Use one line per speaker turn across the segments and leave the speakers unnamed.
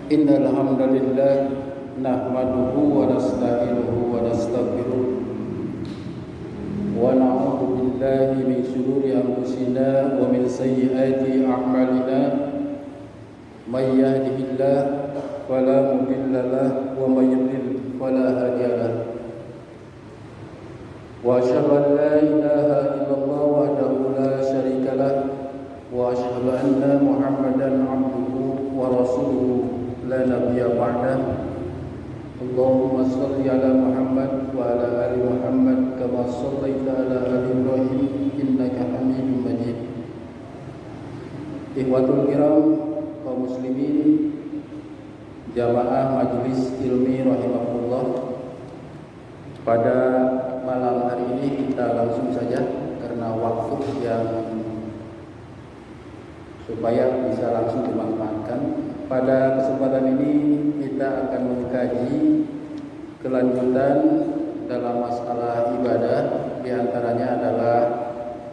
Innal hamdalillah nahmaduhu wa nasta'inuhu wa nastaghfiruh wa na'udzu billahi min shururi anfusina wa min sayyiati a'malina may yahdihillahu fala mudilla lahu wa may yudlil fala hadiya lahu wa asyhadu an la ilaha illallah wahdahu la syarika lahu wa asyhadu anna Muhammadan 'abduhu wa rasuluhu la nabiyya ba'dah. Allahumma shalli ala Muhammad wa ala ali Muhammad kama shallaita ala ali Ibrahim innaka Hamidum Majid. Ikhwatul kiram kaum muslimin jamaah majelis ilmi rahimahullah, pada malam hari ini kita langsung saja karena waktu yang supaya bisa langsung dimanfaatkan. Pada kesempatan ini kita akan mengkaji kelanjutan dalam masalah ibadah, di antaranya adalah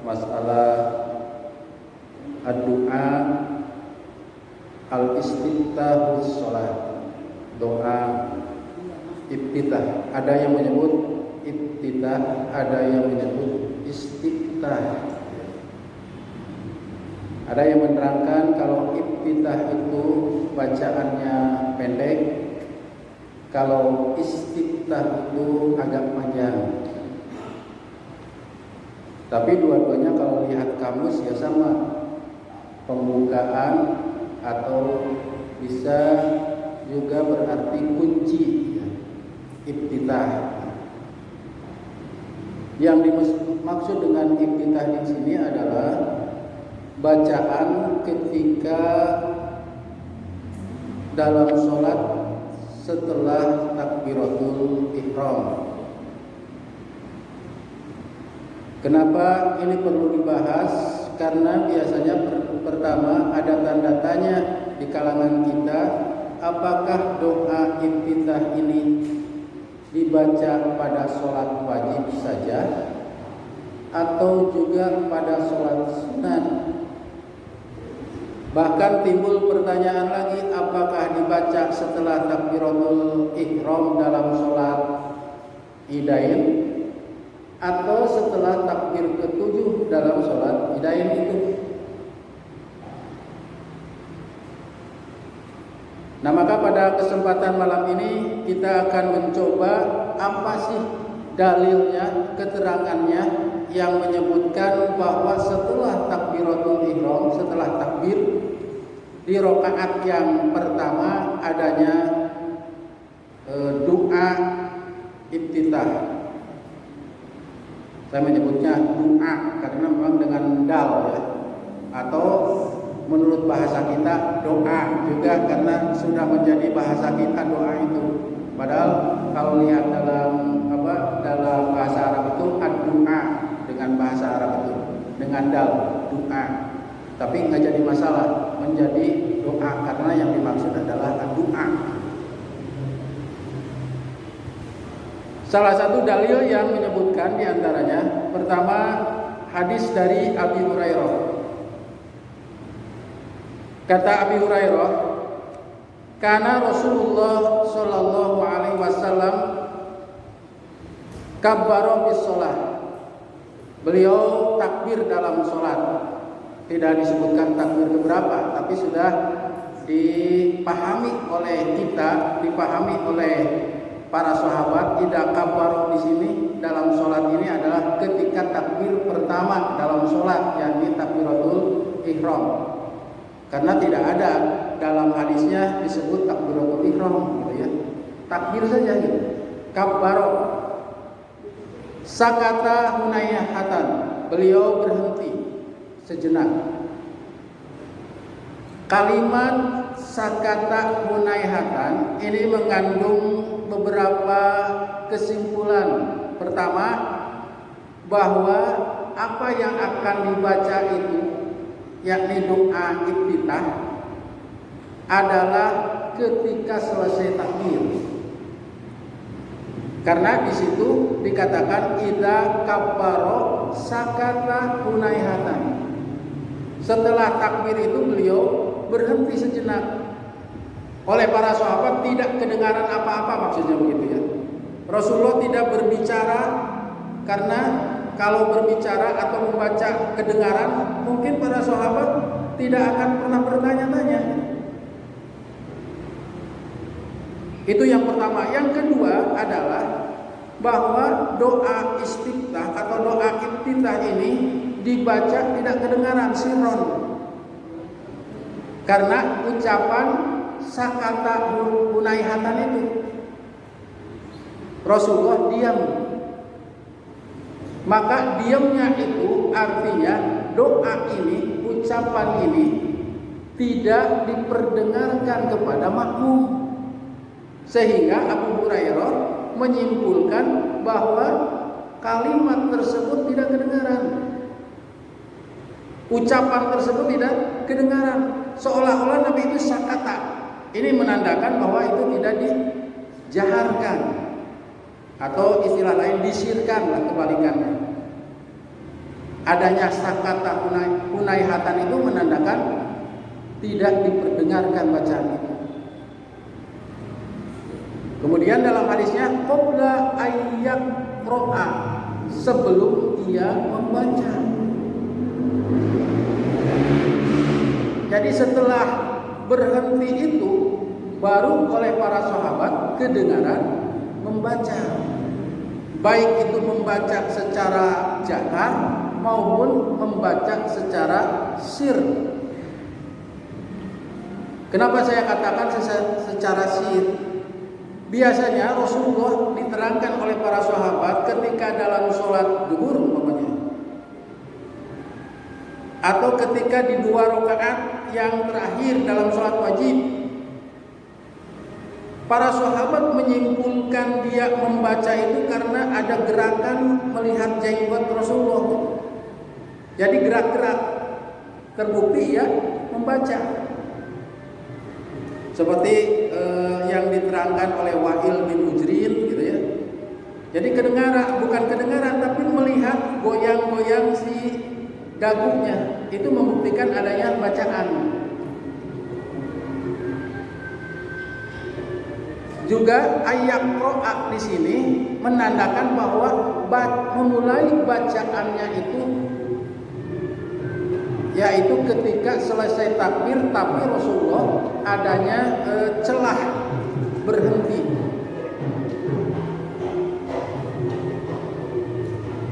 masalah ad-du'a al-istiftahus shalah, doa iftitah. Ada yang menyebut iftitah, ada yang menyebut istiftah. Ada yang menerangkan kalau iftitah itu bacaannya pendek, kalau istiftah itu agak panjang. Tapi dua-duanya kalau lihat kamus ya sama, pembukaan atau bisa juga berarti kunci ya, iftitah. Yang dimaksud dengan iftitah di sini adalah bacaan ketika dalam sholat setelah takbiratul ihram. Kenapa ini perlu dibahas? Karena biasanya pertama ada tanda tanya di kalangan kita, apakah doa iftitah ini dibaca pada sholat wajib saja atau juga pada sholat sunat. Bahkan timbul pertanyaan lagi, apakah dibaca setelah takbiratul ihram dalam sholat idain atau setelah takbir ketujuh dalam sholat idain itu. Nah, maka pada kesempatan malam ini kita akan mencoba apa sih dalilnya, keterangannya yang menyebutkan bahwa setelah takbiratul ihram, setelah takbir di rakaat yang pertama adanya doa iftitah. Saya menyebutnya doa karena memang dengan dal ya, atau menurut bahasa kita doa juga karena sudah menjadi bahasa kita doa itu. Padahal kalau lihat dalam dalam bahasa Arab itu ad-du'a, dengan bahasa Arab itu dengan dal doa, tapi nggak jadi masalah, menjadi doa karena yang dimaksud adalah doa. Salah satu dalil yang menyebutkan diantaranya, pertama hadis dari Abi Hurairah. Kata Abi Hurairah, karena Rasulullah Shallallahu Alaihi Wasallam kabbara bis shalah. Beliau takbir dalam sholat. Tidak disebutkan takbir keberapa, tapi sudah dipahami oleh kita, dipahami oleh para sahabat. Tidak kabbaro di sini dalam sholat ini adalah ketika takbir pertama dalam sholat, yakni takbiratul ihram. Karena tidak ada dalam hadisnya disebut takbiratul ihram, gitu ya. Takbir saja gitu. Kabbaro. Sakata hunayahatan, beliau berhenti sejenak. Kalimat sakata hunayahatan ini mengandung beberapa kesimpulan. Pertama, bahwa apa yang akan dibaca itu, yakni doa iftitah, adalah ketika selesai takbir. Karena di situ dikatakan idza kabbaro sakata hunaihatan. Setelah takbir itu beliau berhenti sejenak. Oleh para sahabat tidak kedengaran apa-apa, maksudnya begitu ya. Rasulullah tidak berbicara karena kalau berbicara atau membaca kedengaran, mungkin para sahabat tidak akan pernah bertanya-tanya. Itu yang pertama. Yang kedua adalah bahwa doa istiftah atau doa iftitah ini dibaca tidak kedengaran, sirron. Karena ucapan sakata hunaihatan itu Rasulullah diam. Maka diamnya itu artinya doa ini, ucapan ini tidak diperdengarkan kepada makmum. Sehingga Abu Hurairah menyimpulkan bahwa kalimat tersebut tidak kedengaran. Ucapan tersebut tidak kedengaran. Seolah-olah Nabi itu sakata. Ini menandakan bahwa itu tidak dijaharkan, atau istilah lain disirkanlah kebalikannya. Adanya sakata hunaihatan itu menandakan tidak diperdengarkan bacaan itu. Kemudian dalam hadisnya qabla ayyak ro'a, sebelum ia membaca. Jadi setelah berhenti itu baru oleh para sahabat kedengaran membaca, baik itu membaca secara jahar maupun membaca secara sir. Kenapa saya katakan secara sir? Biasanya Rasulullah diterangkan oleh para sahabat ketika dalam sholat zuhur umpamanya, atau ketika di 2 rakaat yang terakhir dalam sholat wajib. Para sahabat menyimpulkan dia membaca itu karena ada gerakan melihat jenggot Rasulullah. Jadi gerak-gerak, terbukti ya membaca. Seperti yang diterangkan oleh Wa'il bin Ujrin gitu ya. Jadi kedengaran, bukan kedengaran tapi melihat goyang-goyang si dagunya, itu membuktikan adanya bacaan. Juga ayat ro'a di sini menandakan bahwa memulai bacaannya itu yaitu ketika selesai takbir, tapi Rasulullah adanya celah berhenti.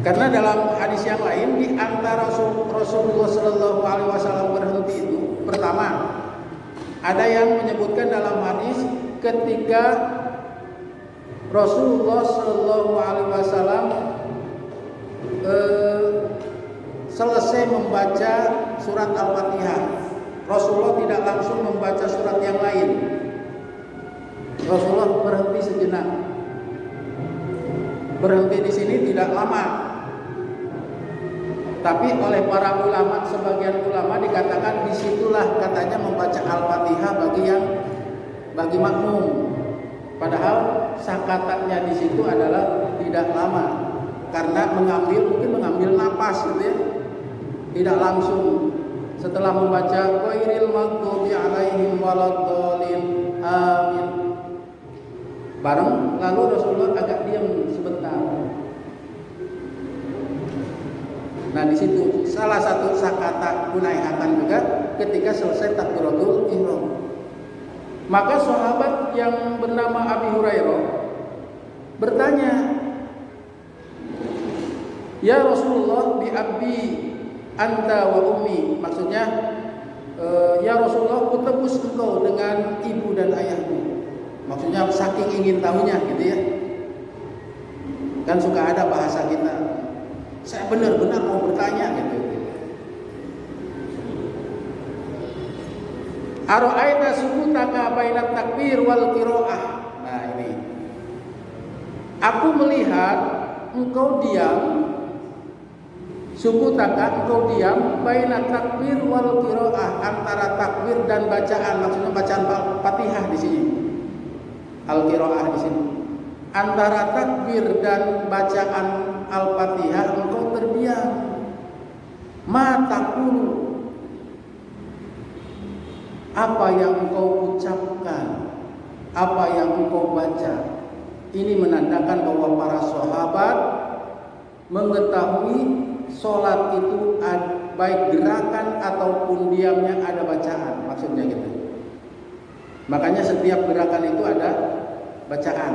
Karena dalam hadis yang lain di antara Rasulullah Shallallahu Alaihi Wasallam berhenti itu, pertama ada yang menyebutkan dalam hadis ketika Rasulullah Shallallahu Alaihi Wasallam selesai membaca surat Al-Fatihah, Rasulullah tidak langsung membaca surat yang lain. Rasulullah berhenti sejenak. Berhenti di sini tidak lama. Tapi oleh para ulama, sebagian ulama dikatakan disitulah katanya membaca Al-Fatihah bagi makmum. Padahal sakatanya di situ adalah tidak lama, karena mungkin mengambil napas gitu ya. Tidak langsung setelah membaca ghairil maghdubi alaihim waladdallin amin bareng, lalu Rasulullah agak diam sebentar. Nah di situ salah satu sakata hunaihatan juga ketika selesai takbiratul ihram. Maka sahabat yang bernama Abi Hurairah bertanya, "Ya Rasulullah, bi abi anta wa ummi." Maksudnya, ya Rasulullah, ku tebus engkau dengan ibu dan ayahku. Maksudnya saking ingin tahunya gitu ya. Kan suka ada bahasa kita, saya benar-benar mau bertanya gitu. Ara'aita sukutaka bainat takbir wal qiraah. Nah ini, aku melihat engkau diam, sukutaka engkau diam, bainat takbir wal qiraah, antara takbir dan bacaan. Maksudnya bacaan Fatihah di sini, al-qiraah di sini. Antara takbir dan bacaan Al-Fatihah engkau terdiam. Ma taqulu, apa yang engkau ucapkan, apa yang engkau baca. Ini menandakan bahwa para sahabat mengetahui sholat itu baik gerakan ataupun diamnya ada bacaan, maksudnya gitu. Makanya setiap gerakan itu ada bacaan.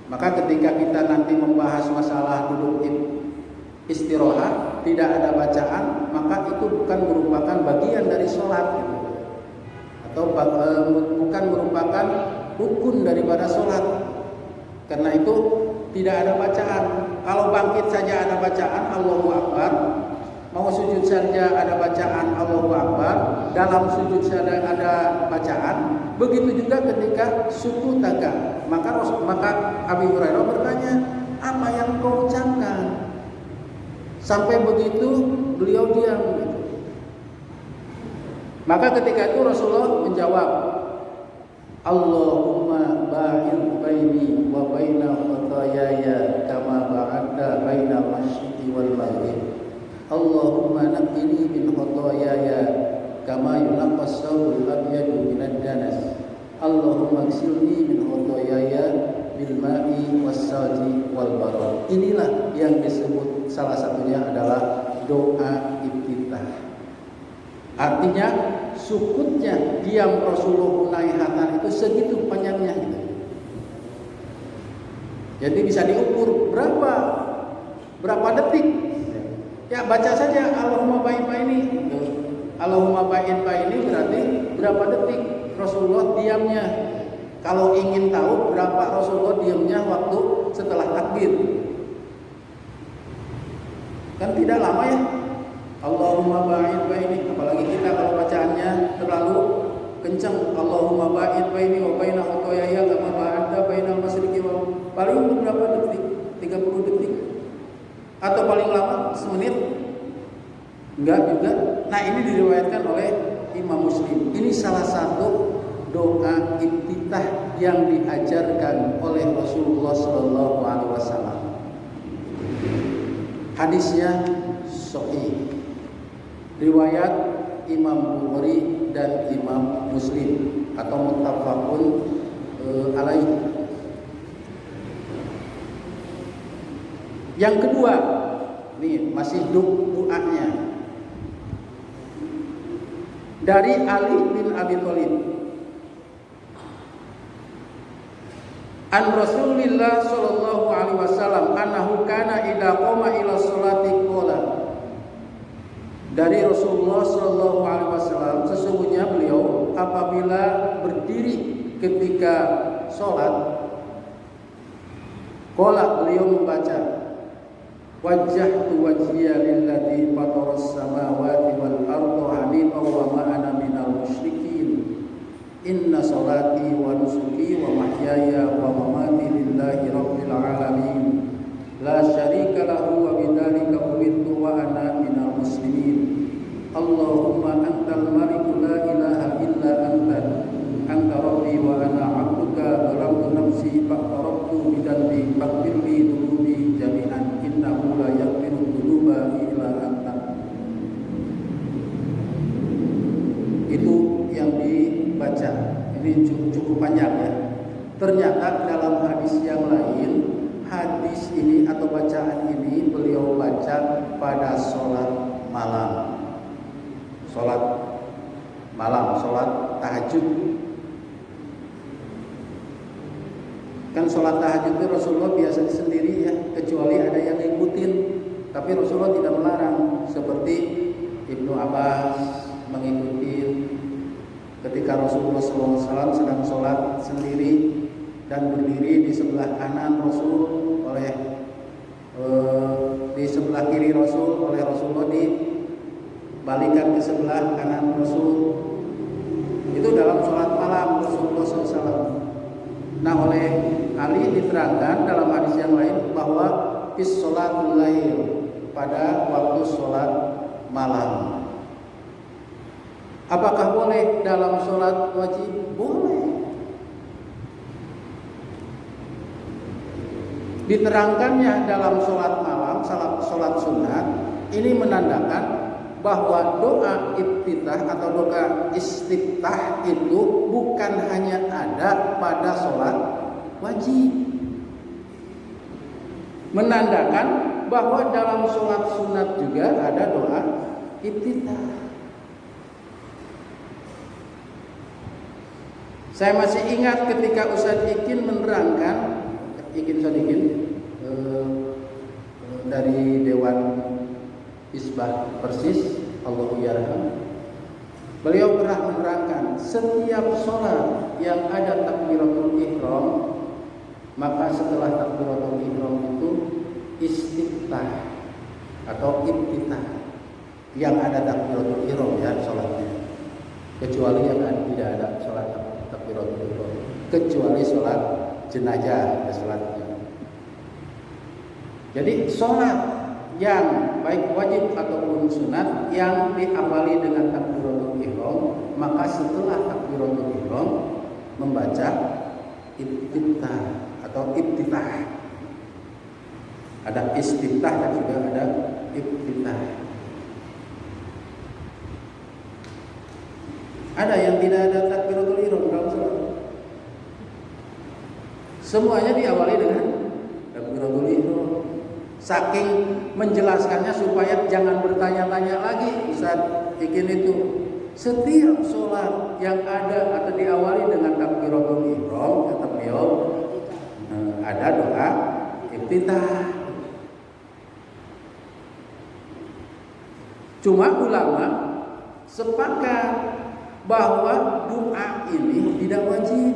Maka ketika kita nanti membahas masalah duduk istirahat tidak ada bacaan, maka itu bukan merupakan bagian dari sholat gitu. Atau bukan merupakan rukun daripada sholat. Karena itu tidak ada bacaan. Kalau bangkit saja ada bacaan Allahu Akbar, mau sujud saja ada bacaan Allahu Akbar, dalam sujud saja ada bacaan. Begitu juga ketika suku taga. Maka Abi Hurairah bertanya, apa yang kau ucapkan? Sampai begitu beliau diam. Maka ketika itu Rasulullah menjawab, Allahumma ba'id baini wa baina khataayaya kama ba'adta bainal masyriqi wal maghrib. Allahumma naqqini min khataayaya kama yunaqqas thawbul abyadu minad danas. Allahumma ighsilni min khataayaya bil ma'i was salji wal barad. Inilah yang disebut salah satunya adalah doa iftitah. Artinya sukutnya diam Rasulullah naihatan itu segitu panjangnya gitu. Jadi bisa diukur berapa detik. Ya baca saja Allahumma ba'id baini. Allahumma ba'id baini berarti berapa detik Rasulullah diamnya. Kalau ingin tahu berapa Rasulullah diamnya waktu setelah takbir, kan tidak lama ya. Allahumma ba'id baini, apalagi kita kalau bacaannya terlalu kencang, Allahumma ba'id baini wa baina khataayaya kama ba'adta bainal masyriqi wal maghrib. Paling berapa detik? 30 detik. Atau paling lama semenit? Enggak juga. Nah, ini diriwayatkan oleh Imam Muslim. Ini salah satu doa iftitah yang diajarkan oleh Rasulullah sallallahu alaihi wasallam. Hadisnya sahih. Riwayat Imam Bukhari dan Imam Muslim atau muttafaqun alaih. Yang kedua, nih masih doanya dari Ali bin Abi Thalib. An Rasulillah sallallahu alaihi wasallam annahu kana idza qama ila sholati qala. Dari Rasulullah sallallahu alaihi wasallam sesungguhnya beliau apabila berdiri ketika sholat, qala beliau membaca, wajjahtu wajhiya lilladzi fataras samawati wal arda hanifan wa ma ana minal musyrikin. Inna salati wa nusuki wa mahyaya wa mamati lillahi rabbil alamin. La syarika lahu wa bidzalika umirtu wa ana minal muslimin. Allahumma antal maliku la ilaha illa anta rabbi wa ana 'abduka zalamtu nafsi fa'taraftu bidzambi faghfir li dhunubi jami'an innahu la yaghfiru dzunuba illa anta. Itu yang dibaca. Ini cukup panjang ya. Ternyata dalam hadis yang lain, hadis ini atau bacaan ini beliau baca pada sholat malam. Sholat malam, sholat tahajud. Kan sholat tahajud itu Rasulullah biasa sendiri ya, kecuali ada yang ngikutin. Tapi Rasulullah tidak melarang, seperti Ibnu Abbas mengikuti ketika Rasulullah SAW sedang sholat sendiri dan berdiri di sebelah kanan Rasul di sebelah kiri Rasul oleh Rasulullah dibalikan ke sebelah kanan Rasul. Itu dalam sholat malam Rasulullah SAW. Nah, oleh Ali diterangkan dalam hadis yang lain bahwa fis sholatul lail, pada waktu sholat malam. Apakah boleh dalam sholat wajib? Boleh. Diterangkannya dalam sholat malam, sholat sunat, ini menandakan bahwa doa iftitah atau doa istiftah itu bukan hanya ada pada sholat wajib, menandakan bahwa dalam sholat sunat juga ada doa iftitah. Saya masih ingat ketika Ustaz Ikin menerangkan, Ikin Sadikin dari Dewan Isbah Persis, Allahu yarham. Beliau pernah menerangkan setiap sholat yang ada takbiratul ihram, maka setelah takbiratul ihram itu istiftah atau iftitah yang ada takbiratul ihram ya sholatnya, kecuali yang tidak ada sholat takbiratul ihram, kecuali sholat jenazah ya sholatnya. Jadi sholat yang baik wajib ataupun sunat yang diawali dengan takbiratul ihram, maka setelah takbiratul ihram membaca iftitah atau iftitah. Ada istiftah dan juga ada iftitah. Ada yang tidak ada takbiratul ihram dalam salat. Semuanya diawali dengan takbiratul ihram. Saking menjelaskannya supaya jangan bertanya-tanya lagi, Ustaz Ikin itu setiap sholat yang ada atau diawali dengan takbiratul ihram, kata beliau, ada doa iftitah. Cuma ulama sepakat bahwa doa ini tidak wajib,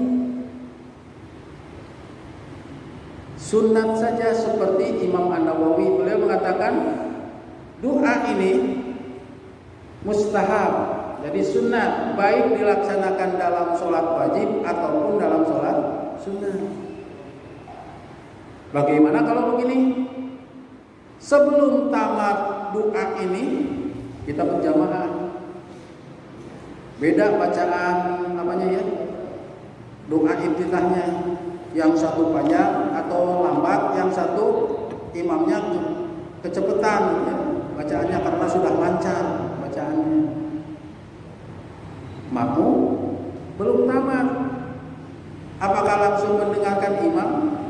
sunat saja, seperti Imam An-Nawawi. Beliau mengatakan doa ini mustahab, jadi sunat, baik dilaksanakan dalam sholat wajib ataupun dalam sholat sunat. Bagaimana kalau begini? Sebelum tamat doa ini kita berjamaah. Beda bacaan namanya ya, doa iftitahnya. Yang satu panjang atau lambat, yang satu imamnya kecepatan ya, bacaannya karena sudah lancar bacaannya. Makmum belum tamat, apakah langsung mendengarkan imam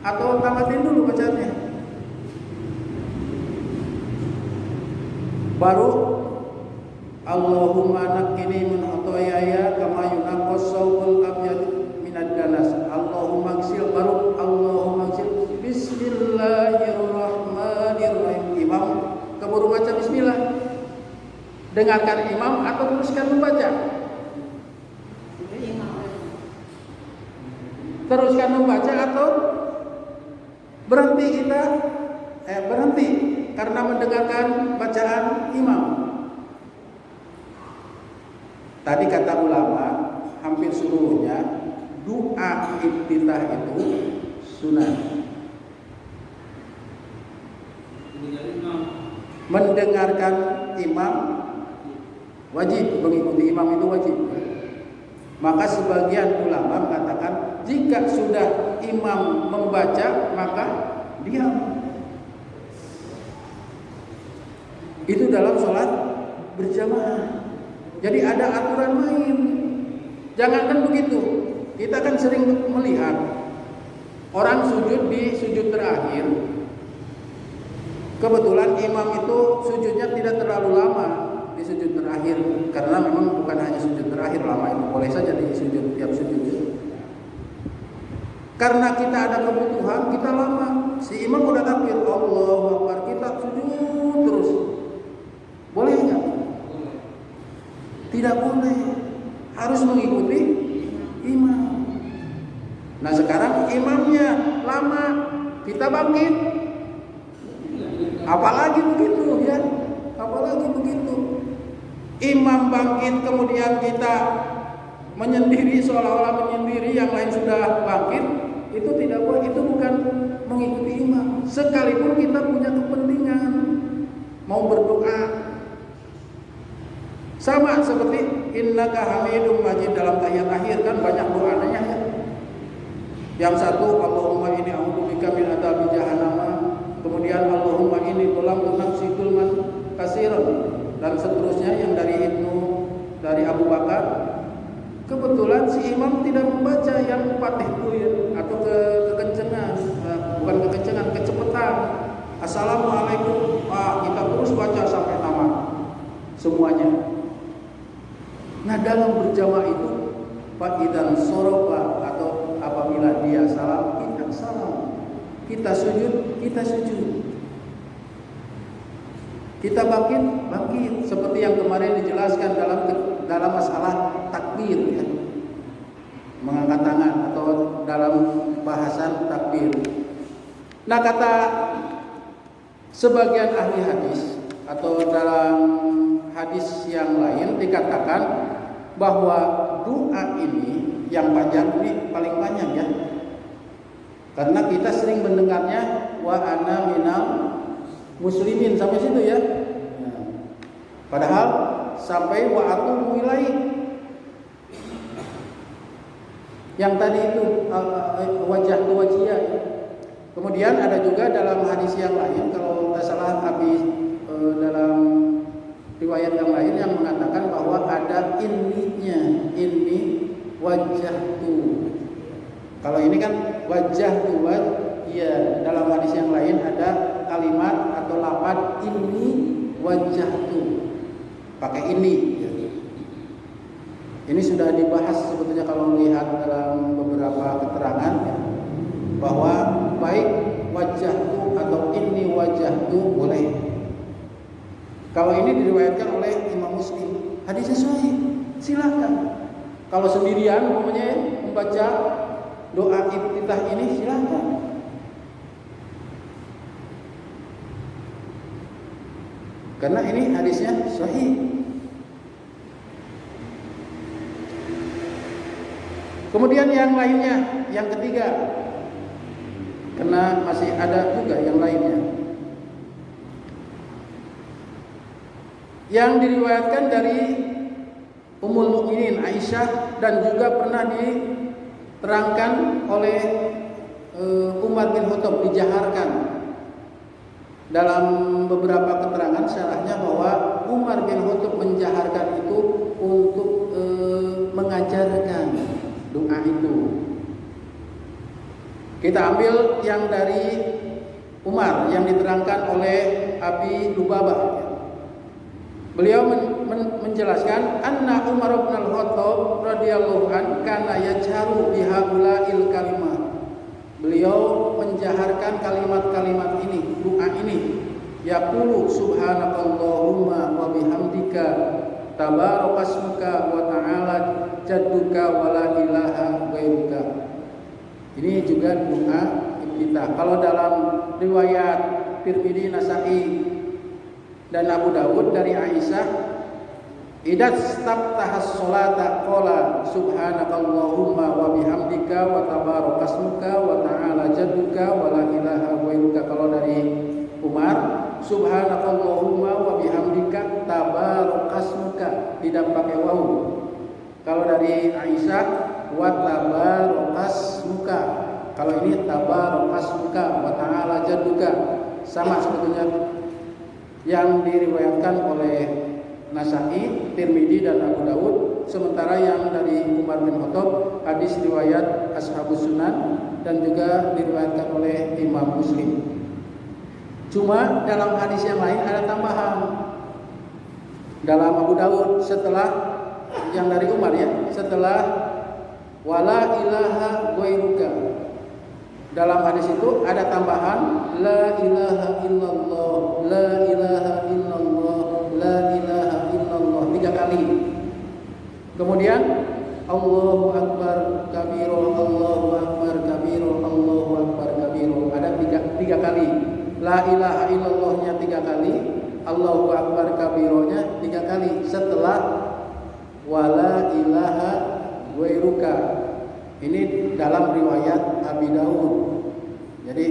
atau tamatin dulu bacaannya? Baru Allahumma naqqini min khotoyaya kama yunaqqas sawbul abyad minad danas. Allahumma ighsil, baru Allahumma ighsil. Bismillahirrahmanirrahim. Imam keburu baca bismillah. Dengarkan imam atau teruskan membaca? Teruskan membaca atau berhenti kita? Berhenti karena mendengarkan bacaan imam. Tadi kata ulama hampir seluruhnya doa iftitah itu sunat. Mendengarkan imam wajib, mengikuti imam itu wajib. Maka sebagian ulama mengatakan jika sudah imam membaca maka diam. Itu dalam sholat berjamaah. Jadi ada aturan main. Jangankan begitu, kita kan sering melihat orang sujud di sujud terakhir. Kebetulan imam itu sujudnya tidak terlalu lama di sujud terakhir, karena memang bukan hanya sujud terakhir lama, itu boleh saja di sujud tiap sujud. Karena kita ada kebutuhan, kita lama. Si imam udah takbir Allahu Akbar, kita sujud terus. Boleh nggak? Tidak boleh. Harus mengikuti imam. Nah sekarang imamnya lama, kita bangkit. Apalagi begitu ya, apalagi begitu. Imam bangkit kemudian kita menyendiri, seolah-olah menyendiri, yang lain sudah bangkit. Itu tidak boleh, itu bukan mengikuti imam. Sekalipun kita punya kepentingan mau berdoa, sama seperti innaka hamidum majid dalam tahiyat akhir kan banyak doanya ya. Yang satu Allahumma inni a'udzubika min adzabi jahannam, kemudian Allahumma inni zalamtu nafsi dzulman katsiran, dan seterusnya yang dari Abu Bakar. Kebetulan si imam tidak membaca yang Fatih atau kekencengan, bukan kekencengan, kecepatan. Assalamualaikum, kita terus baca sampai tamat semuanya. Nah, dalam berjamaah itu fa'idan sorofa, atau apabila dia salam, kita salam. Kita sujud, kita sujud. Kita bangkit seperti yang kemarin dijelaskan dalam masalah takbir, ya. Mengangkat tangan atau dalam bahasan takbir. Nah, kata sebagian ahli hadis atau dalam hadis yang lain dikatakan bahwa doa ini yang panjang ini paling panjang, ya. Karena kita sering mendengarnya wa ana minal muslimin sampai situ, ya. Padahal sampai wa atubu ilaih. Yang tadi itu wajah ke wajah. Kemudian ada juga dalam hadis yang lain, kalau tidak salah dalam riwayat yang lain yang mengatakan bahwa ada inninya, inni wajahtu. Kalau ini kan wajahtu, ya, dalam hadis yang lain ada kalimat atau lafaz inni wajahtu pakai ini, ya. Ini sudah dibahas sebetulnya kalau melihat dalam beberapa keterangan, ya, bahwa baik wajahtu atau inni wajahtu boleh. Kalau ini diriwayatkan oleh Imam Muslim, hadisnya sahih, silakan. Kalau sendirian umpamanya membaca doa iftitah ini, silakan. Karena ini hadisnya sahih. Kemudian yang lainnya, yang ketiga, karena masih ada juga yang lainnya, yang diriwayatkan dari Ummul Mukminin Aisyah dan juga pernah diterangkan oleh Umar bin Khattab, dijaharkan dalam beberapa keterangan syarahnya bahwa Umar bin Khattab menjaharkan itu untuk mengajarkan doa itu. Kita ambil yang dari Umar yang diterangkan oleh Abi Lubabah. Beliau menjelaskan anna Umar bin Al-Khattab radhiyallahu an kana yajharu bihaula'il kalimat. Beliau menjaharkan kalimat-kalimat ini, doa ini. Yaqulu subhanakallahumma wa bihamdika tabarakasmuka wa ta'ala jadduka wa la ilaha ghairuka. Ini juga doa iftitah. Kalau dalam riwayat Tirmidzi, Nasa'i dan Abu Dawud dari Aisyah, idat taftahas sholata qala subhanakallahumma wa bihamdika wa tabarakasmuka wa ta'ala jadduka wa la ilaha ghairuka. Kalau dari Umar, subhanakallahumma wa bihamdika tabarakasmuka, tidak pakai wawu. Kalau dari Aisyah, wa tabarakasmuka. Kalau ini tabarakasmuka wa ta'ala jadduka, sama sebetulnya yang diriwayatkan oleh Nasa'i, Tirmidzi dan Abu Dawud. Sementara yang dari Umar bin Khattab hadis riwayat Ashabus Sunan dan juga diriwayatkan oleh Imam Muslim. Cuma dalam hadis yang lain ada tambahan. Dalam Abu Dawud setelah yang dari Umar, ya, setelah wala ilaha ghairuka, dalam hadis itu ada tambahan la ilaha illallah, la ilaha illallah, la ilaha illallah 3 kali. Kemudian Allahu akbar kabiro, Allahu akbar kabiro, Allahu akbar kabiro, ada 3 kali. La ilaha illallahnya 3 kali, Allahu akbar kabironya 3 kali setelah wala ilaha ghairuka. Ini dalam riwayat Abi Daud. Jadi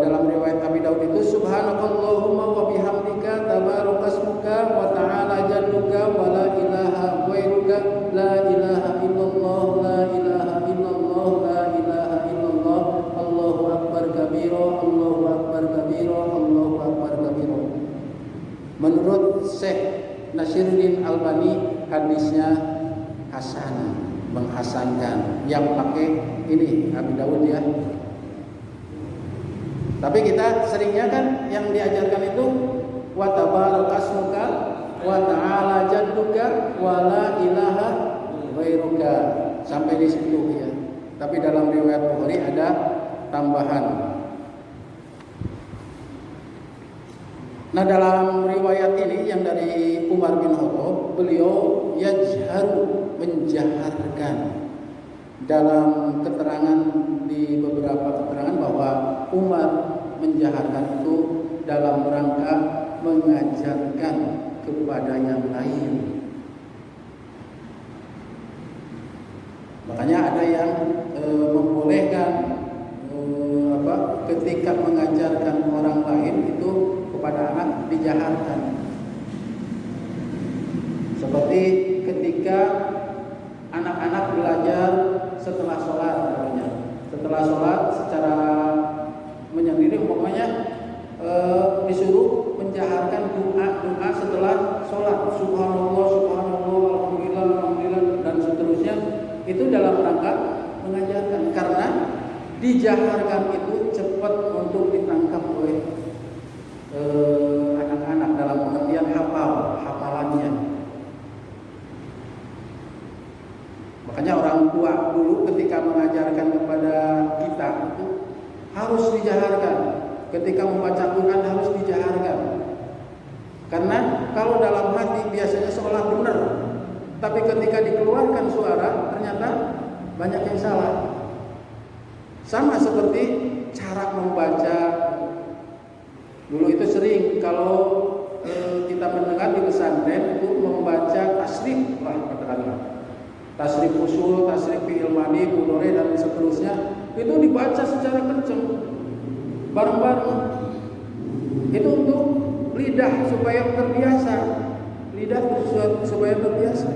dalam riwayat Abi Daud itu subhanakallahumma wa bihamdika tabarakasmuka wa ta'ala jadduka wa la ilaha ghairuka, la ilaha illallah, la ilaha illallah, la ilaha illallah, Allahu akbar kabira, Allahu akbar kabira, Allahu akbar kabira. Menurut Nasiruddin Albani hadisnya hasan, menghasankan. Yang pakai ini Abi Dawud ya. Tapi kita seringnya kan yang diajarkan itu wa tabarakasmuka wa ta'ala jadduka wa la ilaha ghairuka. Sampai di situ ya. Tapi dalam riwayat Bukhari ada tambahan. Nah, dalam riwayat ini yang dari Umar bin Khattab, beliau yajharu, menjaharkan. Dalam keterangan, di beberapa keterangan bahwa Umar menjaharkan itu dalam rangka mengajarkan kepada yang lain. Makanya ada yang membolehkan ketika mengajarkan orang lain itu kepada anak dijaharkan. Seperti ketika anak-anak belajar setelah sholat, setelah sholat secara menyendiri, umpamanya disuruh menjaharkan doa setelah sholat, subhanallah, subhanallah, alhamdulillah, alhamdulillah, dan seterusnya. Itu dalam rangka mengajarkan, karena dijaharkan itu cepat untuk ditangkap oleh anak-anak dalam pengertian hafalannya. Makanya orang tua dulu ketika mengajarkan kepada kita itu harus dijaharkan. Ketika membaca Quran harus dijaharkan. Karena kalau dalam hati biasanya seolah benar, tapi ketika dikeluarkan suara ternyata banyak yang salah. Sama seperti cara membaca. Dulu itu sering kalau kita mendengar di pesantren itu membaca tasrif lah, katakanlah tasrif usul, tasrif fi'il madhi, mudhari dan seterusnya, itu dibaca secara kencang bareng-bareng. Itu untuk lidah supaya terbiasa, lidah supaya terbiasa.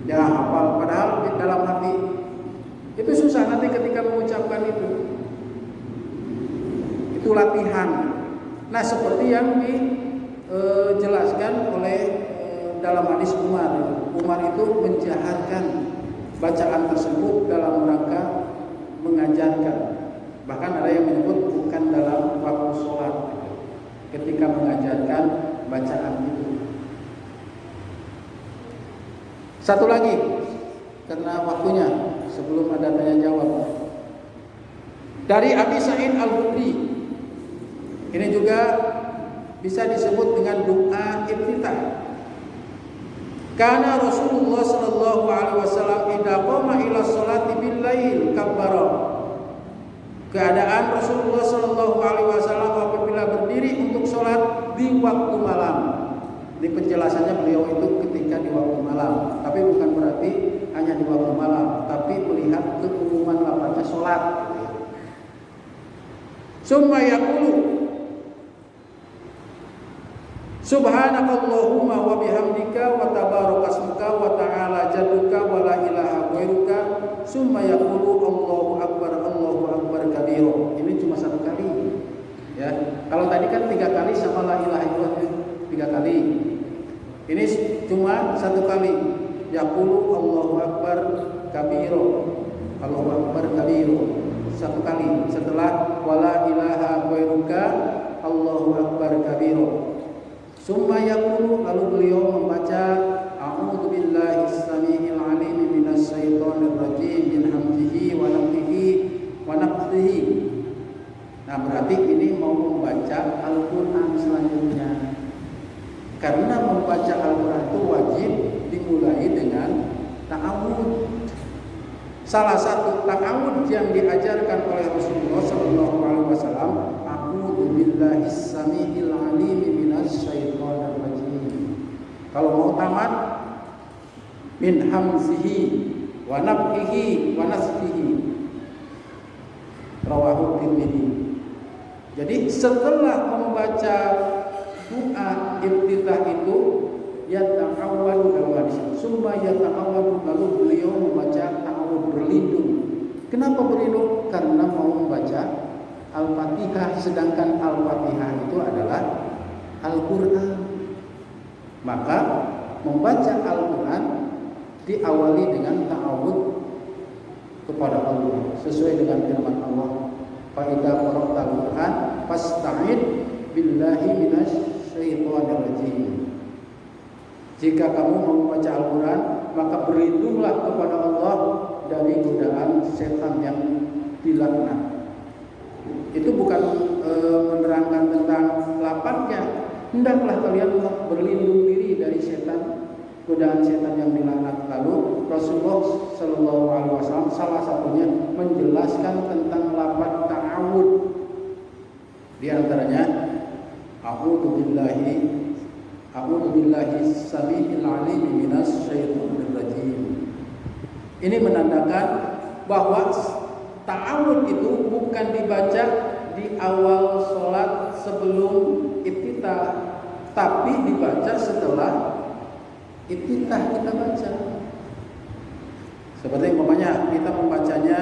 Ya hafal, padahal di dalam hati itu susah nanti ketika mengucapkan itu. Itu latihan. Nah, seperti yang dijelaskan oleh dalam hadis Umar. Umar itu menjaharkan bacaan tersebut dalam rangka mengajarkan. Bahkan ada yang menyebut bukan dalam waktu sholat, ketika mengajarkan bacaan itu. Satu lagi, karena waktunya, sebelum ada tanya jawab, dari Abi Sa'id Al-Khudri. Ini juga bisa disebut dengan doa iftitah. Karena Rasulullah sallallahu alaihi wasallam idza qama ila sholati bil lail kabbara. Keadaan Rasulullah sallallahu alaihi wasallam apabila berdiri untuk sholat di waktu malam. Di penjelasannya beliau itu ketika di waktu malam, tapi bukan berarti hanya di waktu malam, tapi melihat keumuman lafaznya sholat. Summa yaqulu subhanakallahumma wa bihamdika wa tabarakasmuka wa ta'ala jadduka wa la ilaha ghairuka summa yaqulu Allahu akbar kabira. Ini cuma satu kali ya. Kalau tadi kan 3 kali sama la ilaha illallah 3 kali. Ini cuma satu kali. Yaqulu Allahu akbar kabira. Allahu akbar kabira. Satu kali setelah wa la ilaha ghairuka Allahu akbar kabira. Summa yaqulu, lalu beliau membaca a'udzu billahi as-sami'il 'alim minasy syaithanir rajim min hamzihi wa nafthihi wa nafthihi. Nah, berarti ini mau membaca Al-Qur'an selanjutnya. Karena membaca Al-Qur'an itu wajib dimulai dengan ta'awudz. Salah satu ta'awudz yang diajarkan oleh Rasulullah sallallahu alaihi wasallam, a'udzu billahi as-sami'il 'alim minasy syaithanir rajim. Kalau mau tamat, min hamzihi wa nafthihi wa nasfihi. Rawahu Tirmidzi. Jadi setelah membaca doa iftitah itu yata'awwadu dalam hadis. Summa yata'awwadu, lalu beliau membaca ta'awud, berlindung. Kenapa berlindung? Karena mau membaca Al-Fatihah, sedangkan Al-Fatihah itu adalah Al-Qur'an. Maka membaca Al-Quran diawali dengan ta'awud kepada Allah sesuai dengan firman Allah, fa idza qara'tal Qur'an fasta'id billahi minasyaitonir rajim. Jika kamu mau membaca Al-Quran, maka berlindunglah kepada Allah dari godaan setan yang dilaknat. Itu bukan menerangkan tentang lapaknya. Hendaklah kalian berlindung diri dari setan, godaan setan yang dilaknat. Lalu Rasulullah Shallallahu Alaihi Wasallam salah satunya menjelaskan tentang lafaz ta'awud. Di antaranya, a'udzu billahi samiil alim minasyaitonir rajim. Ini menandakan bahwa ta'awud itu bukan dibaca di awal sholat sebelum iftitah, tapi dibaca setelah iftitah kita baca. Seperti umpamanya kita membacanya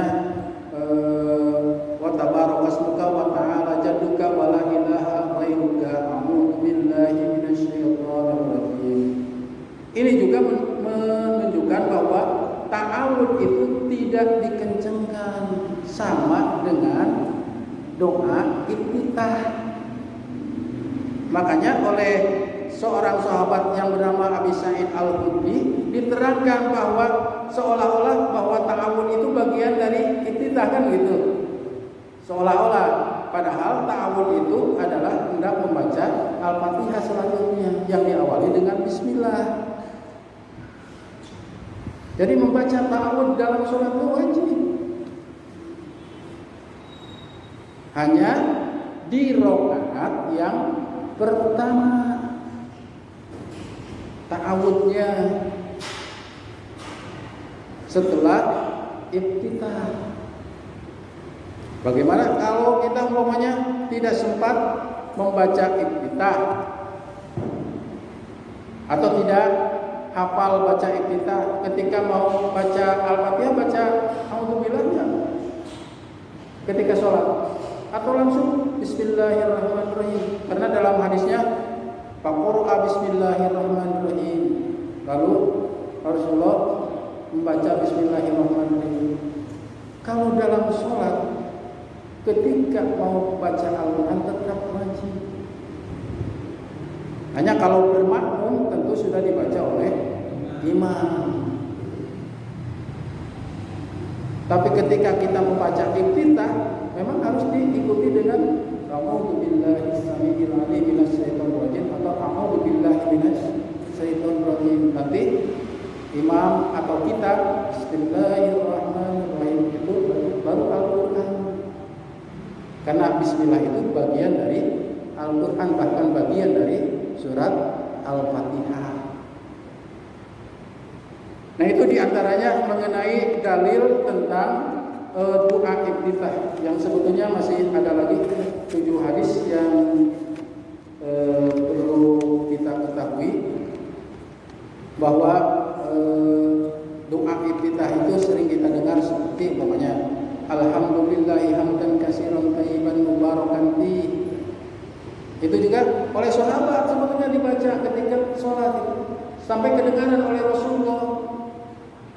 wa tabarakasmuka wa ta'ala jadduka wa la ilaha ghairuka a'udzu billahi minasyaitonir rajim. Ini juga menunjukkan bahwa ta'awud itu tidak dikencangkan sama dengan doa iftitah. Makanya oleh seorang sahabat yang bernama Abi Sa'id Al-Khudri diterangkan bahwa seolah-olah bahwa ta'awud itu bagian dari iftitah, kan gitu. Seolah-olah, padahal ta'awud itu adalah hendak membaca Al-Fatihah selanjutnya yang diawali dengan bismillah. Jadi membaca ta'awud dalam sholat itu wajib. Hanya di rakaat yang pertama ta'awudnya setelah iftitah. Bagaimana kalau kita umpamanya tidak sempat membaca iftitah atau tidak hafal baca iftitah, ketika mau baca Al-Fatihah baca auzubillah ketika sholat, atau langsung bismillahirrahmanirrahim, karena dalam hadisnya faqra bismillahirrahmanirrahim, lalu Rasulullah membaca bismillahirrahmanirrahim. Kalau dalam sholat ketika mau baca Al-Quran tetap wajib. Hanya kalau bermakmum tentu sudah dibaca oleh imam. Tapi ketika kita membaca iftitah memang harus diikuti dengan a'udzu billahi samiil alim minasyaitonir rajim atau a'udzu billahi minasyaitonir rajim. Nanti imam atau kita bismillahirrahmanirrahim itu baru Al-Quran. Karena bismillah itu bagian dari Al-Quran, bahkan bagian dari surat Al-Fatihah. Nah, itu diantaranya mengenai dalil tentang doa iftitah, yang sebetulnya masih ada lagi 7 hadis yang perlu kita ketahui, bahwa doa iftitah itu sering kita dengar seperti umpamanya alhamdulillahi hamdan katsiran thayyiban mubarakan fi. Itu juga oleh sahabat sebetulnya dibaca ketika sholat itu, sampai kedengaran oleh Rasulullah.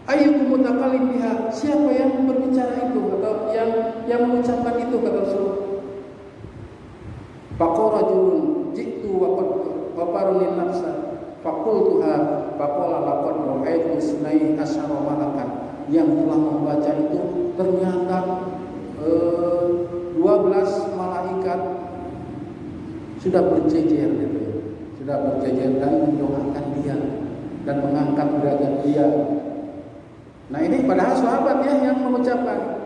Ayyukum mutakallim biha, siapa yang berbicara itu atau yang mengucapkan itu, kata Rasulullah. Faqarajulun jitu wa qarnin nafsa faqultuha faqala laqad ra'aytu sunai asyara malakan. Yang telah membaca itu ternyata 12 malaikat sudah berjejer gitu, sudah berjejer dan mendoakan dia dan mengangkat derajat dia. Nah, ini padahal sahabat ya yang mengucapkan.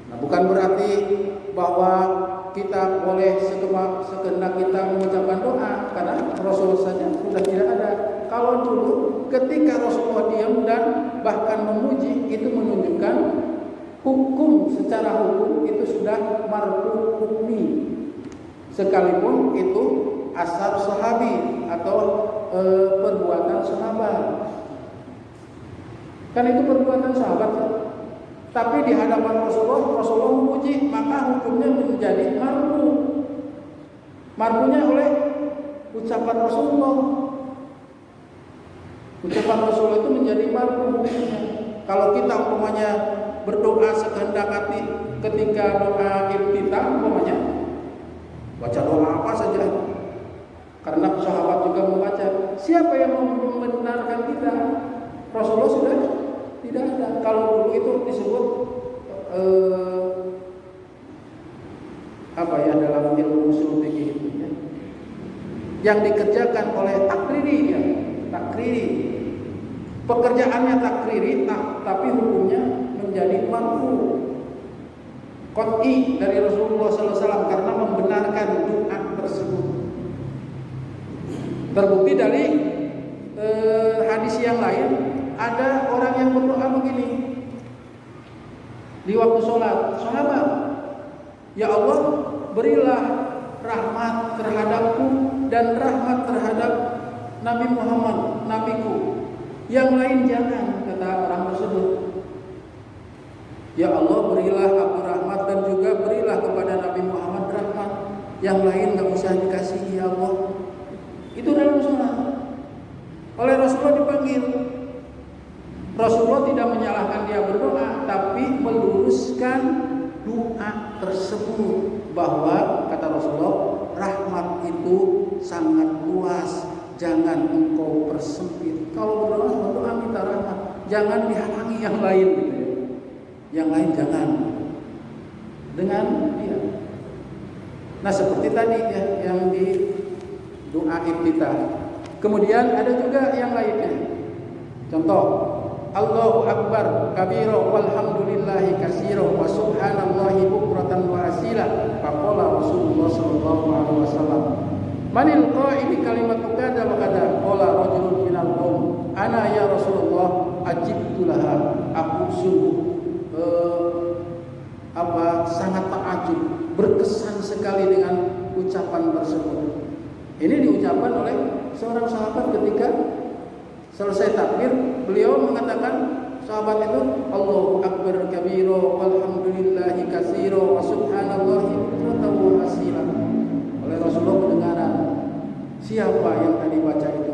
Nah, bukan berarti bahwa kita boleh sekenak kita mengucapkan doa, karena Rasul saja sudah tidak ada. Kalau dulu ketika Rasulullah diam dan bahkan memuji, itu menunjukkan hukum, secara hukum itu sudah marfu hukmi, sekalipun itu asar sahabi atau perbuatan sahabat. Kan itu perbuatan sahabat ya? Tapi di hadapan Rasulullah memuji, maka hukumnya menjadi marfu. Marfunya oleh ucapan Rasulullah. Ucapan Rasulullah itu menjadi marfu. Kalau kita umpamanya berdoa sekehendak hati ketika doa iftitah umpamanya baca doa apa saja, karena sahabat juga membaca, siapa yang membenarkan kita? Rasulullah sudah tidak ada. Kalau dulu itu disebut apa ya, dalam ilmu usul fikih itu ya, yang dikerjakan oleh takriri ya, takriri. Pekerjaannya takriri, tapi hukumnya menjadi marfu qat'i dari Rasulullah SAW karena membenarkan doa tersebut. Terbukti dari hadis yang lain, ada orang yang berdoa begini di waktu sholat, sahabat, ya Allah berilah rahmat terhadapku dan rahmat terhadap Nabi Muhammad, nabiku. Yang lain jangan, kata orang tersebut. Ya Allah berilah aku rahmat dan juga berilah kepada Nabi Muhammad rahmat. Yang lain gak usah dikasih ya Allah. Itu dalam sholat. Oleh Rasulullah dipanggil. Rasulullah tidak menyalahkan dia berdoa, tapi meluruskan doa tersebut, bahwa kata Rasulullah, rahmat itu sangat luas, jangan engkau persempit. Kalau berdoa minta rahmat, jangan dihalangi yang lain gitu ya. Yang lain jangan dengan dia. Nah seperti tadi ya, yang di doa iftitah. Kemudian ada juga yang lainnya. Contoh, Allahu Akbar kabira walhamdulillahi katsira wa subhanallahi bukratan wa asila. Faqala Rasulullah sallallahu alaihi wasallam, manil qaili kalimatu kada wa kada. Qala rajulun minal qaum, ana ya Rasulullah ajibtu laha. Aku sungguh sangat takjub, berkesan sekali dengan ucapan tersebut. Ini diucapkan oleh seorang sahabat ketika selesai takbir, beliau mengatakan, sahabat itu, Allahu Akbar kabira walhamdulillahi katsira wa subhanallahi bukratan wa asila. Oleh Rasulullah mendengaran, siapa yang tadi baca itu?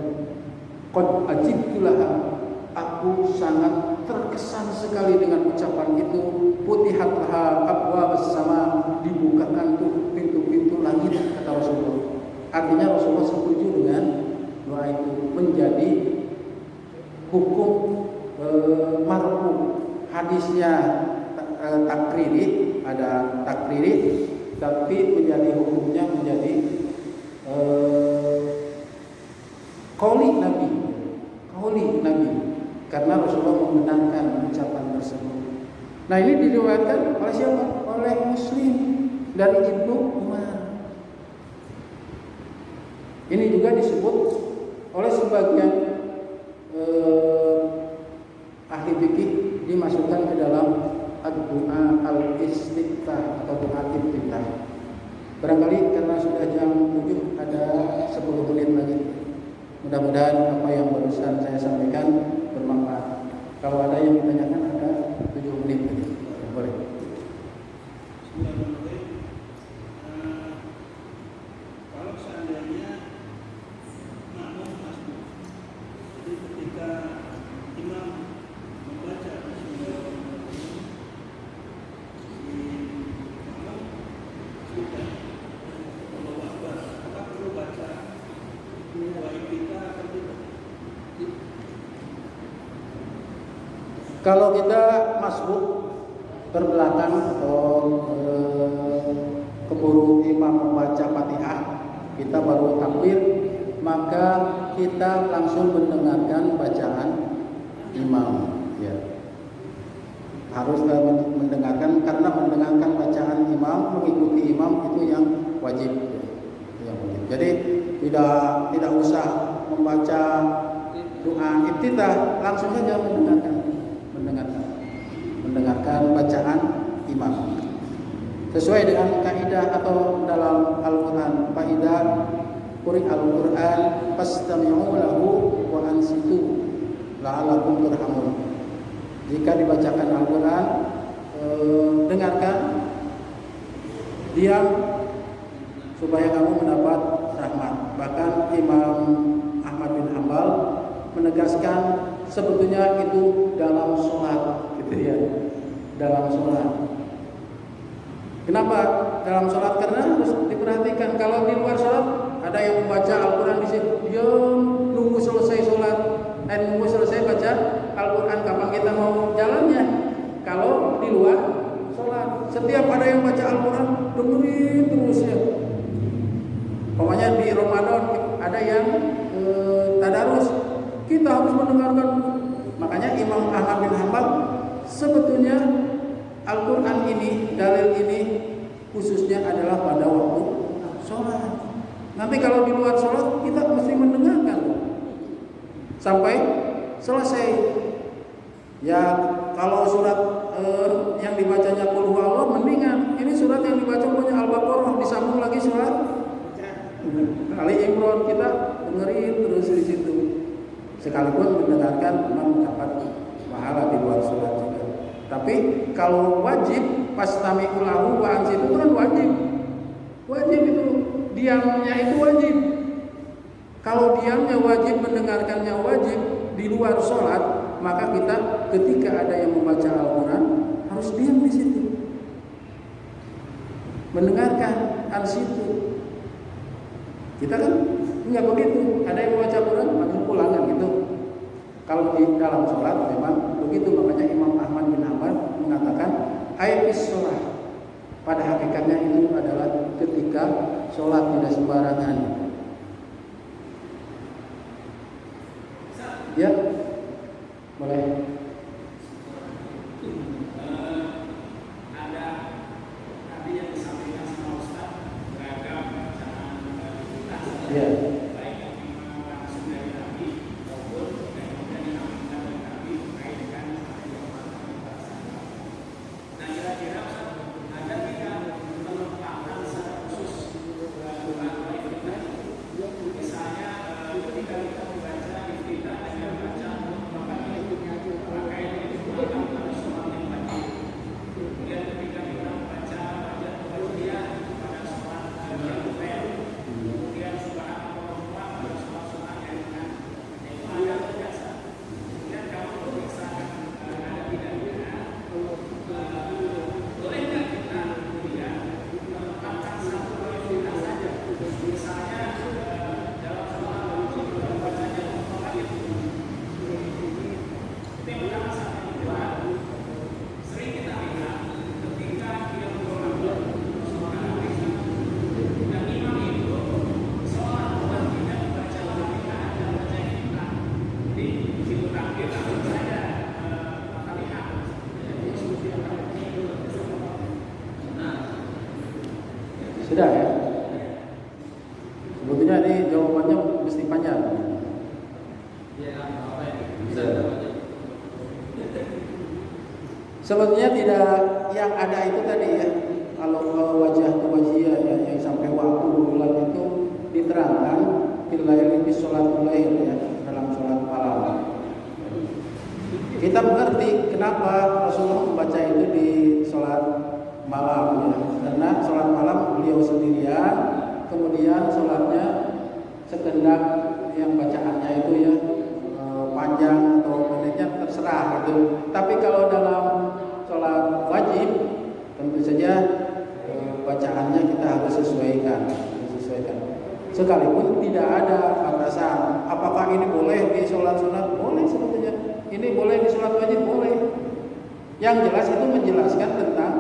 Qad ajibtu laha. Aku sangat terkesan sekali dengan ucapan itu. Futihat laha abwaabus sama, dibukakan tuh pintu-pintu langit, kata Rasulullah. Artinya Rasulullah setuju dengan doa itu, menjadi hukum marfu. Hadisnya takriri, ada takriri, tapi menjadi hukumnya menjadi qauli Nabi, karena Rasulullah membenarkan ucapan tersebut. Nah ini diriwayatkan oleh siapa? Oleh Muslim dari Ibnu Umar. Ini juga disebut oleh sebagian ahli fikih, dimasukkan ke dalam doa al-istiftah atau doa iftitah. Barangkali karena sudah jam 7, ada 10 menit lagi. Mudah-mudahan apa yang barusan saya sampaikan bermanfaat. Kalau ada yang ditanyakan, ada 7 menit lagi. Boleh.
Kalau seandainya makmum masbuk, jadi ketika imam membaca
kalau kita masbuk terbelakang atau keburu imam membaca Fatihah, kita baru takbir, maka kita langsung mendengarkan bacaan imam ya. Harus mendengarkan, karena mendengarkan bacaan imam, mengikuti imam itu yang wajib ya. Jadi tidak usah membaca doa iftitah, langsung saja mendengarkan bacaan imam sesuai dengan kaidah atau dalam Al-Qur'an, kaidah Al-Qur'an fastami'u lahu wa ansitu la'allakum turhamun. Jika dibacakan Al-Qur'an, dengarkan, diam, supaya kamu mendapat rahmat. Bahkan Imam Ahmad bin Hanbal menegaskan sebetulnya itu dalam sholat, gitu ya, dalam sholat. Kenapa dalam sholat? Karena harus diperhatikan. Kalau di luar sholat ada yang membaca Al-Quran di situ, dia nunggu selesai sholat, nunggu selesai baca Al-Quran, kapan kita mau jalannya? Kalau di luar sholat, setiap ada yang baca Al-Quran, dengerin terus ya. Pokoknya di Ramadan ada yang tadarus, kita harus mendengarkan. Makanya Imam Ahmad bin Hanbal sebetulnya Al-Quran ini, dalil ini khususnya adalah pada waktu sholat. Nanti kalau di luar sholat kita mesti mendengarkan sampai selesai. Ya kalau surat yang dibacanya Qul huwallahu mendingan. Ini surat yang dibaca punya Al-Baqarah disambung lagi surat Ali Imran, kita dengerin terus di situ. Sekalipun mendengarkan memang dapat pahala di luar sholat juga. Tapi kalau wajib fastami'u lahu wa ansitu itu kan wajib. Wajib itu, diamnya itu wajib. Kalau diamnya wajib, mendengarkannya wajib di luar sholat, maka kita ketika ada yang membaca Al-Quran harus diam di situ, mendengarkan ansitu. Kita kan enggak begitu. Ada yang membaca Al-Quran langsung pulang kan gitu. Kalau di dalam sholat memang begitu. Makanya Imam Ahmad bin Hanbal mengatakan ayat sholat pada hakikatnya itu adalah ketika sholat, tidak sembarangan. Ya, boleh.
Ada tadi yang disampaikan sama Ustaz beragam bacaan kita.
Ya.
Baik yang memang langsung dari Nabi maupun yang diambilkan dari Nabi terkait dengan nah kira-kira ada tidak penempatan secara khusus doa iftitah? Misalnya ketika kita membaca iftitah dengan baca pakaian itu pada sholat yang wajib. Kemudian ketika kita membaca bacaan pada sholat yang bukan, kemudian subhanallah pada sholat sunat yang bukan, itu agak terbiasa. Kemudian kalau pemeriksaan ada tidaknya, boleh nggak kita kemudian menetapkan satu iftitah saja? Misalnya dalam sholat wajib bacanya itu yang pertama. Satu kedua, sering kita lihat ketika dia berdoa dan imam itu sholat bukan tidak membaca Al-Fatihah dan baca iftitah. Jadi begitu takbir langsung saja Al-Fatihah.
Sudah ya. Sebetulnya ini jawabannya mesti panjang. Sebetulnya tidak, yang ada itu tadi ya. Kalau wajah ke wajah ya, yang sampai waktu bulan itu diterangkan bilail di sholatul lail ya, dalam sholat malam. Kita mengerti kenapa Rasulullah membaca itu di sholat malam ya, karena sholat malam beliau sendirian, kemudian sholatnya sekendak yang bacaannya itu ya panjang atau pendeknya terserah gitu. Tapi kalau dalam sholat wajib tentu saja bacaannya kita harus sesuaikan. Sekalipun tidak ada batasan. Apakah ini boleh di sholat sunat? Boleh sebetulnya. Ini boleh di sholat wajib? Boleh. Yang jelas itu menjelaskan tentang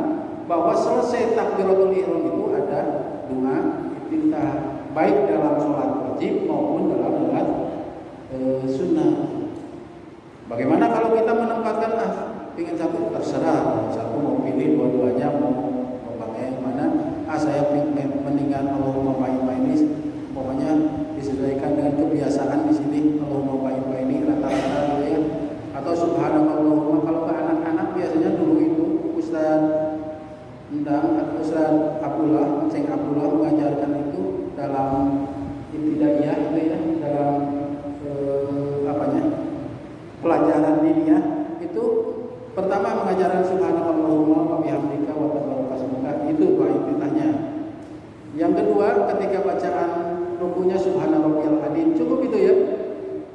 bahwa selesai takbiratul ihram itu ada doa iftitah, baik dalam sholat wajib maupun dalam sholat sunnah. Bagaimana kalau kita menempatkan ingin satu terserah, satu mau pilih dua-duanya mau pakai yang mana? Saya mendingan Allahumma ini pokoknya disesuaikan dengan kebiasaan di sini Allahumma ini rata-rata gitu ya. Atau subhanallah. Kalau ke anak-anak biasanya dulu itu Ustaz Abdullah mengajarkan itu dalam ibtidaiyah itu ya, dalam pelajaran diniyah itu pertama mengajarkan subhanallahumma wa bihamdika wa tabarakasmuka, itu doa iftitahnya. Yang kedua ketika bacaan rukunya subhanarabbiyal adzim, cukup itu ya.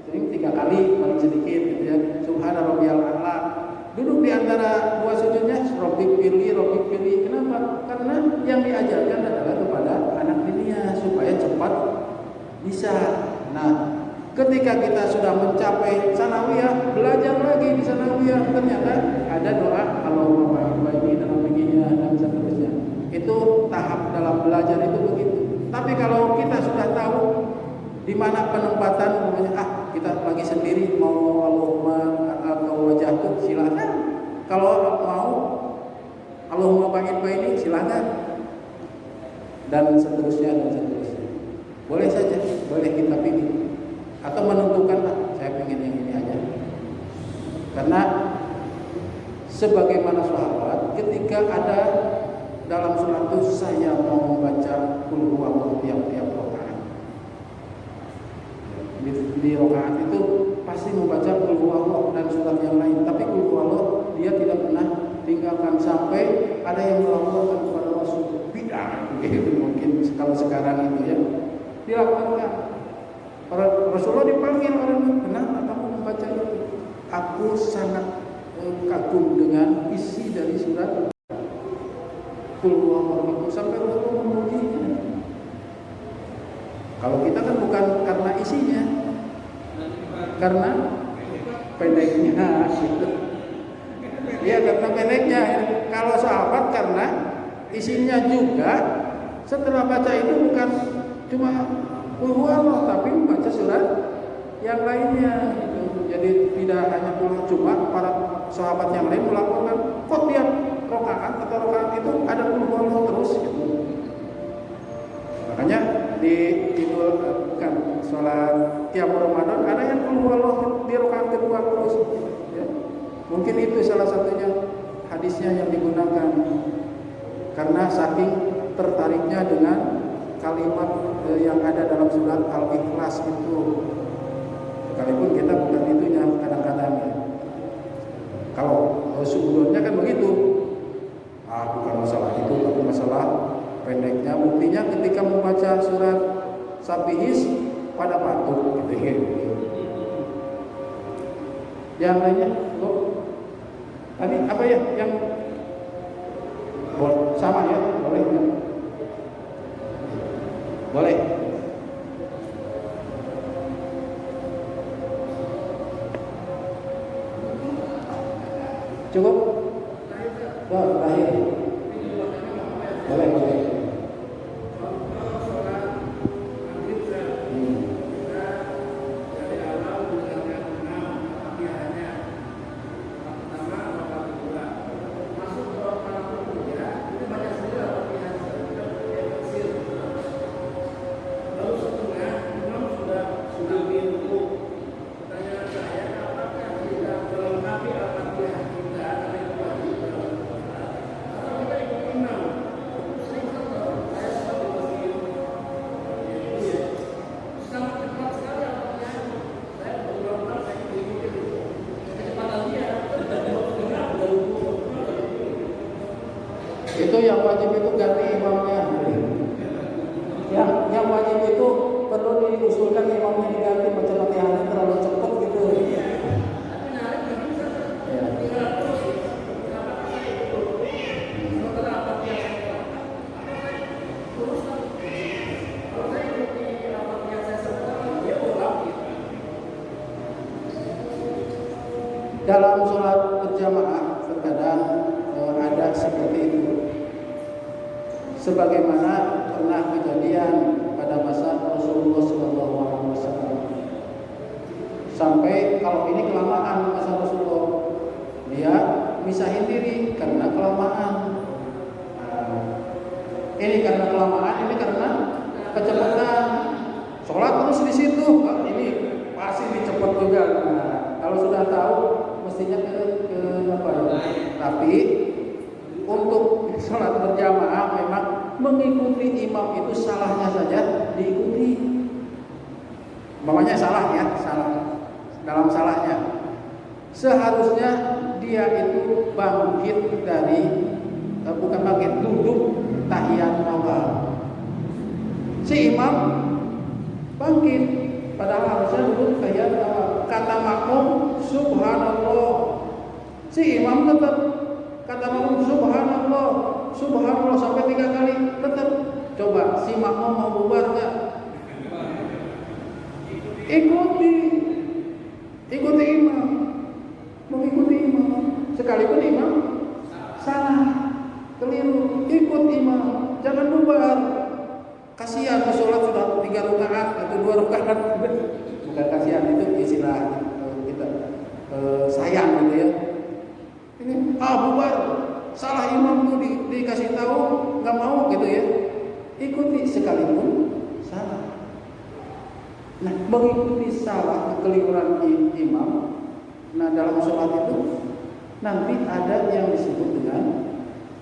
Sering 3 3 kali paling sedikit gitu ya. Subhana rabbiyal a'la. Duduk di antara dua sujudnya Rabbik firli. Kenapa? Karena yang diajarkan adalah kepada anak dunia supaya cepat bisa. Nah, ketika kita sudah mencapai sanawiyah, belajar lagi di sanawiyah, ternyata ada doa Allahumma baini dalam begininya dan seterusnya. Itu tahap dalam belajar itu begitu. Tapi kalau kita sudah tahu di mana penempatan, kita lagi sendiri mau Allahumma atau wajah itu silakan. Kalau mau Allahumma baini silakan. Dan seterusnya. Boleh saja, boleh kita pilih. Atau menentukan, saya ingin yang ini aja. Karena sebagaimana sahabat, ketika ada dalam sholat itu saya mau membaca qul huwallahu tiap-tiap rakaat. Di rakaat itu pasti membaca qul huwallahu dan surat yang lain. Tapi qul huwallahu dia tidak pernah tinggalkan sampai ada yang melaporkan kepada Rasul bid'ah. Begitu mungkin kalau sekarang itu ya dilakukan. Rasulullah dipanggil orang, kenapa kamu membaca itu? Aku sangat kagum dengan isi dari surat Qul huwallahu itu sampai Rasulullah memujinya. Kalau kita kan bukan karena isinya, karena pendeknya gitu. Iya, karena pendeknya. Kalau sahabat karena isinya juga. Setelah baca itu bukan cuma Qul huwallahu tapi membaca surat yang lainnya gitu. Jadi tidak hanya cuma para sahabat yang lain melakukan kok tiap rakaat atau rakaat itu ada Qul huwallahu terus gitu. Makanya di bukan sholat tiap Ramadan ada yang Qul huwallahu di rakaat kedua terus ya. Mungkin itu salah satunya hadisnya yang digunakan karena saking tertariknya dengan kalimat yang ada dalam surat Al-Ikhlas itu. Sekalipun kita bukan itunya kadang-kadang ya. Kalau suudonnya kan begitu. Bukan masalah itu, tapi masalah pendeknya. Buktinya ketika membaca surat Sabihis pada patung gitu ya. Yang lainnya, tadi apa ya? Yang sama ya, boleh ya? Boleh. Cukup? Terakhir. Boleh. Itu yang wajib itu ganti imamnya. Yang wajib itu perlu diusulkan imamnya diganti, baca Fatihahnya terlalu cepat gitu. Dalam sholat berjamaah terkadang ada seperti itu. Sebagaimana pernah kejadian pada masa Rasulullah SAW. Sampai kalau ini kelamaan masa Rasulullah, dia misahin diri karena kelamaan. Ini karena kelamaan, ini karena kecepatan. Sholat terus di situ, ini pasti dicepat juga. Kalau sudah tahu, mestinya ke apa ya? Tapi untuk sholat berjamaah memang mengikuti imam itu salahnya saja diikuti. Umpamanya salah ya, salah. Dalam salahnya seharusnya dia itu bangkit dari bukan bangkit, duduk tahiyat awal. Si imam bangkit padahal harusnya duduk tahiyat awal. kata makmum subhanallah, si imam tetap kata makmum subhanallah, subhanallah sampai 3 kali tetap. Coba si makmum mau bubar nggak? Ikuti imam, mengikuti imam. Sekalipun imam salah, keliru, ikut imam, jangan bubar. Kasihan sholat sudah 3 rakaat atau 2 rakaat. Bukan kasihan, itu istilah kita sayang gitu ya. Ini bubar, salah imam tuh dikasih tahu nggak mau gitu ya. Ikuti sekalipun salah. Nah, mengikuti salah kekeliruan imam. Nah, dalam sholat itu nanti ada yang disebut dengan,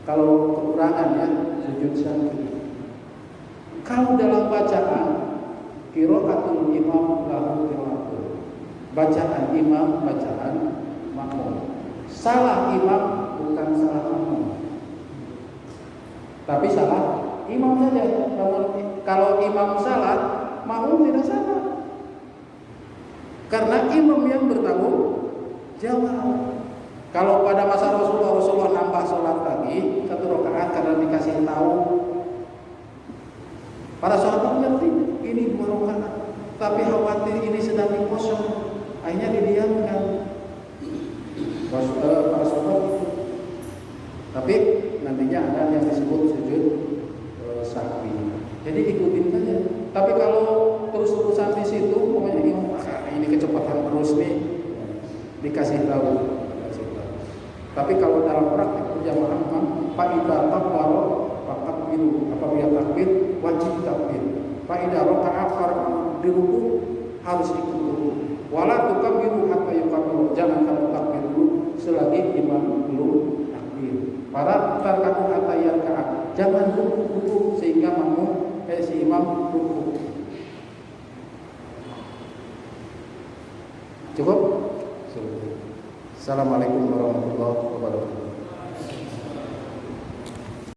kalau kekurangan ya, sujud sahwi. Kalau dalam bacaan qiraatul imam lahu qiraatun, bacaan imam bacaan makmum. Salah imam bukan salah makmum, tapi salah imam saja. Kalau imam salah, makmum tidak salah, karena imam yang bertanggung jawab. Kalau pada masa Rasulullah nambah sholat lagi 1 rakaat karena dikasih tahu, para sahabat ngerti ini 2 rakaat, tapi khawatir ini sedang dikosong, akhirnya didiamkan. Para sahabat itu. Tapi nantinya ada yang disebut sujud sahwi. Jadi ikutin saja. Tapi kalau terus-terusan di situ, pokoknya imam ini kecepatan terus nih, dikasih tahu. Tapi kalau dalam praktik berjamaah memang fa'idha tabbaro faqabbiru, apabila takbir wajib takbir. Fa'idha raka'a far'u, di ruku harus ikut ruku. Wala tukabbiru hatta yukabbiru, jangan kamu takbir dulu selagi imam belum takbir. Para tarkatu hatta yarka'a, jangan ruku sehingga si imam ruku. Cukup? Assalamualaikum warahmatullahi wabarakatuh.